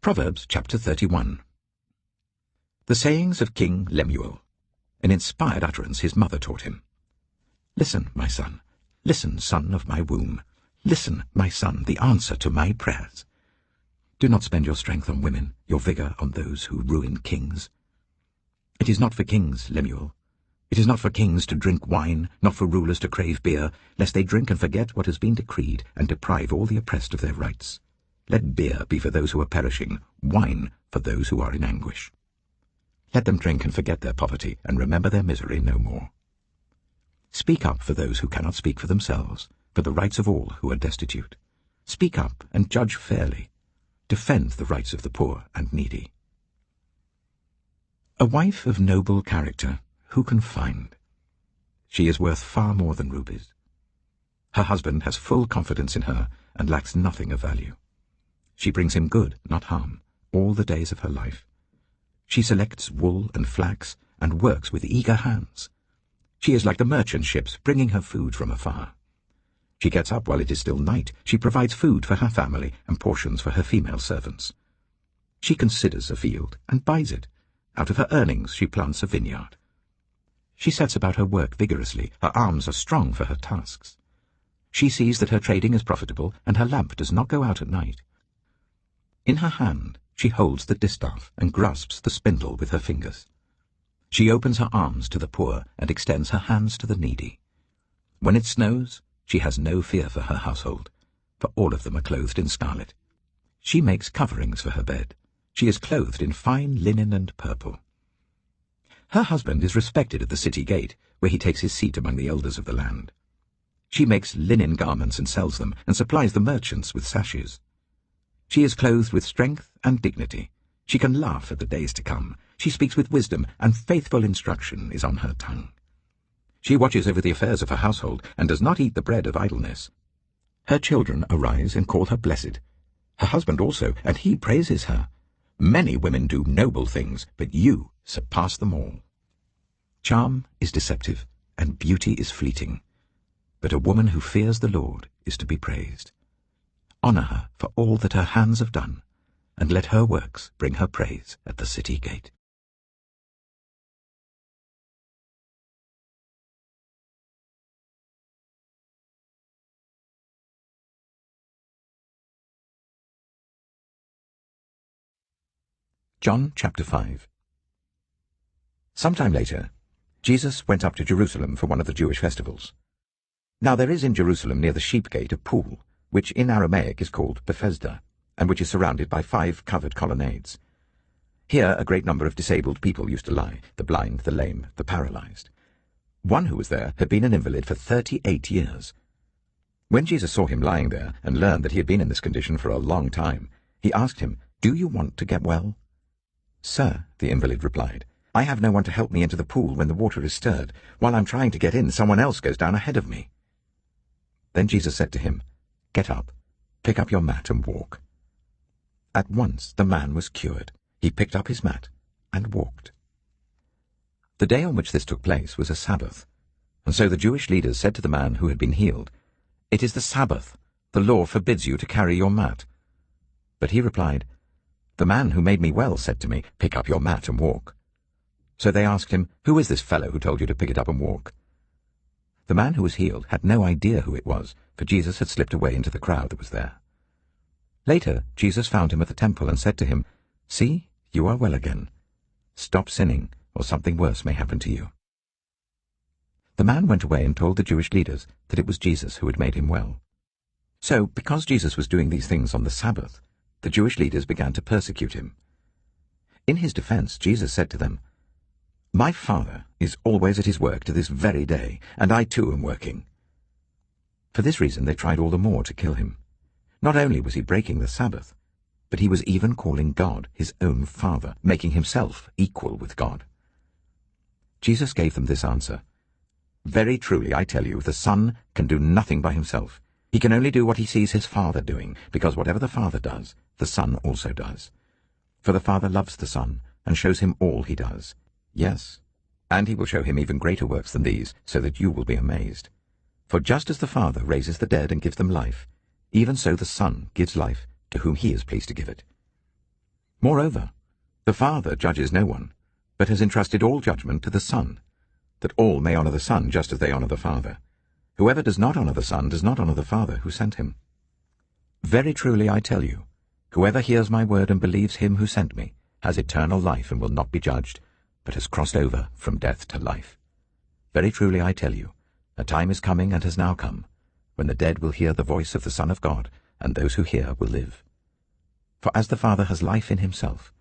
Proverbs chapter 31. The sayings of King Lemuel. An inspired utterance his mother taught him. Listen, my son. Listen, son of my womb. Listen, my son, the answer to my prayers. Do not spend your strength on women, your vigor on those who ruin kings. It is not for kings, Lemuel. It is not for kings to drink wine, not for rulers to crave beer, lest they drink and forget what has been decreed, and deprive all the oppressed of their rights. Let beer be for those who are perishing, wine for those who are in anguish. Let them drink and forget their poverty, and remember their misery no more. Speak up for those who cannot speak for themselves, for the rights of all who are destitute. Speak up and judge fairly. Defend the rights of the poor and needy. A wife of noble character, who can find? She is worth far more than rubies. Her husband has full confidence in her and lacks nothing of value. She brings him good, not harm, all the days of her life. She selects wool and flax and works with eager hands. She is like the merchant ships bringing her food from afar. She gets up while it is still night. She provides food for her family and portions for her female servants. She considers a field and buys it. Out of her earnings she plants a vineyard. She sets about her work vigorously. Her arms are strong for her tasks. She sees that her trading is profitable and her lamp does not go out at night. In her hand she holds the distaff and grasps the spindle with her fingers. She opens her arms to the poor and extends her hands to the needy. When it snows, she has no fear for her household, for all of them are clothed in scarlet. She makes coverings for her bed. She is clothed in fine linen and purple. Her husband is respected at the city gate, where he takes his seat among the elders of the land. She makes linen garments and sells them, and supplies the merchants with sashes. She is clothed with strength and dignity. She can laugh at the days to come. She speaks with wisdom, and faithful instruction is on her tongue. She watches over the affairs of her household, and does not eat the bread of idleness. Her children arise and call her blessed. Her husband also, and he praises her. Many women do noble things, but you surpass them all. Charm is deceptive, and beauty is fleeting. But a woman who fears the Lord is to be praised. Honor her for all that her hands have done, and let her works bring her praise at the city gate. John chapter 5. Sometime later, Jesus went up to Jerusalem for one of the Jewish festivals. Now there is in Jerusalem near the sheep gate a pool, which in Aramaic is called Bethesda, and which is surrounded by 5 covered colonnades. Here a great number of disabled people used to lie, the blind, the lame, the paralyzed. One who was there had been an invalid for 38 years. When Jesus saw him lying there and learned that he had been in this condition for a long time, he asked him, "Do you want to get well?" "Sir," the invalid replied, "I have no one to help me into the pool when the water is stirred. While I'm trying to get in, someone else goes down ahead of me." Then Jesus said to him, "Get up, pick up your mat and walk." At once the man was cured. He picked up his mat and walked. The day on which this took place was a Sabbath, and so the Jewish leaders said to the man who had been healed, "It is the Sabbath. The law forbids you to carry your mat." But he replied, "The man who made me well said to me, 'Pick up your mat and walk.'" So they asked him, "Who is this fellow who told you to pick it up and walk?" The man who was healed had no idea who it was, for Jesus had slipped away into the crowd that was there. Later, Jesus found him at the temple and said to him, "See, you are well again. Stop sinning, or something worse may happen to you." The man went away and told the Jewish leaders that it was Jesus who had made him well. So, because Jesus was doing these things on the Sabbath, the Jewish leaders began to persecute him. In his defense, Jesus said to them, "My Father is always at his work to this very day, and I too am working." For this reason they tried all the more to kill him. Not only was he breaking the Sabbath, but he was even calling God his own Father, making himself equal with God. Jesus gave them this answer, "Very truly I tell you, the Son can do nothing by himself. He can only do what he sees his Father doing, because whatever the Father does, the Son also does. For the Father loves the Son, and shows him all he does. Yes, and he will show him even greater works than these, so that you will be amazed. For just as the Father raises the dead and gives them life, even so the Son gives life to whom he is pleased to give it. Moreover, the Father judges no one, but has entrusted all judgment to the Son, that all may honor the Son just as they honor the Father. Whoever does not honor the Son does not honor the Father who sent him. Very truly I tell you, whoever hears my word and believes him who sent me has eternal life and will not be judged, but has crossed over from death to life. Very truly I tell you, a time is coming and has now come, when the dead will hear the voice of the Son of God, and those who hear will live. For as the Father has life in himself,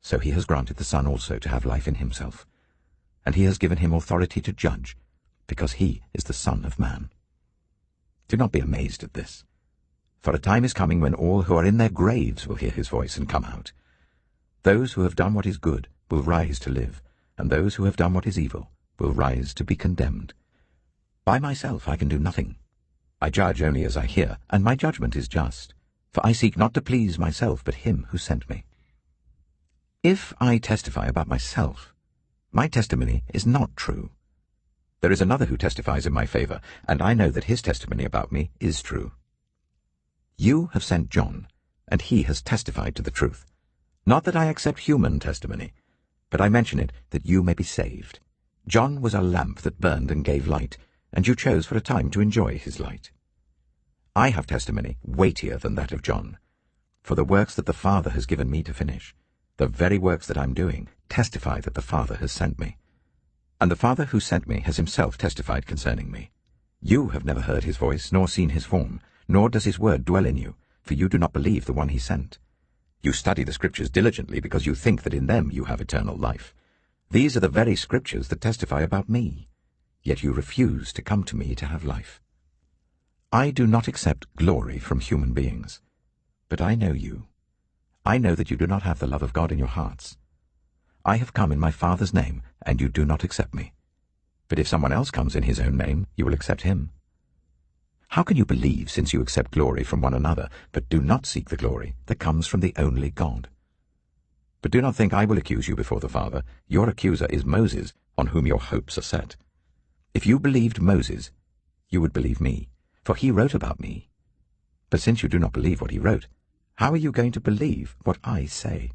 so he has granted the Son also to have life in himself. And he has given him authority to judge, because he is the Son of Man. Do not be amazed at this, for a time is coming when all who are in their graves will hear his voice and come out. Those who have done what is good will rise to live, and those who have done what is evil will rise to be condemned. By myself I can do nothing. I judge only as I hear, and my judgment is just, for I seek not to please myself but him who sent me. If I testify about myself, my testimony is not true. There is another who testifies in my favor, and I know that his testimony about me is true. You have sent John, and he has testified to the truth. Not that I accept human testimony, but I mention it that you may be saved. John was a lamp that burned and gave light, and you chose for a time to enjoy his light. I have testimony weightier than that of John, for the works that the Father has given me to finish, the very works that I am doing, testify that the Father has sent me. And the Father who sent me has himself testified concerning me. You have never heard his voice, nor seen his form, nor does his word dwell in you, for you do not believe the one he sent. You study the Scriptures diligently because you think that in them you have eternal life. These are the very Scriptures that testify about me, yet you refuse to come to me to have life. I do not accept glory from human beings, but I know you. I know that you do not have the love of God in your hearts. I have come in my Father's name, and you do not accept me. But if someone else comes in his own name, you will accept him. How can you believe, since you accept glory from one another, but do not seek the glory that comes from the only God? But do not think I will accuse you before the Father. Your accuser is Moses, on whom your hopes are set. If you believed Moses, you would believe me, for he wrote about me. But since you do not believe what he wrote, how are you going to believe what I say?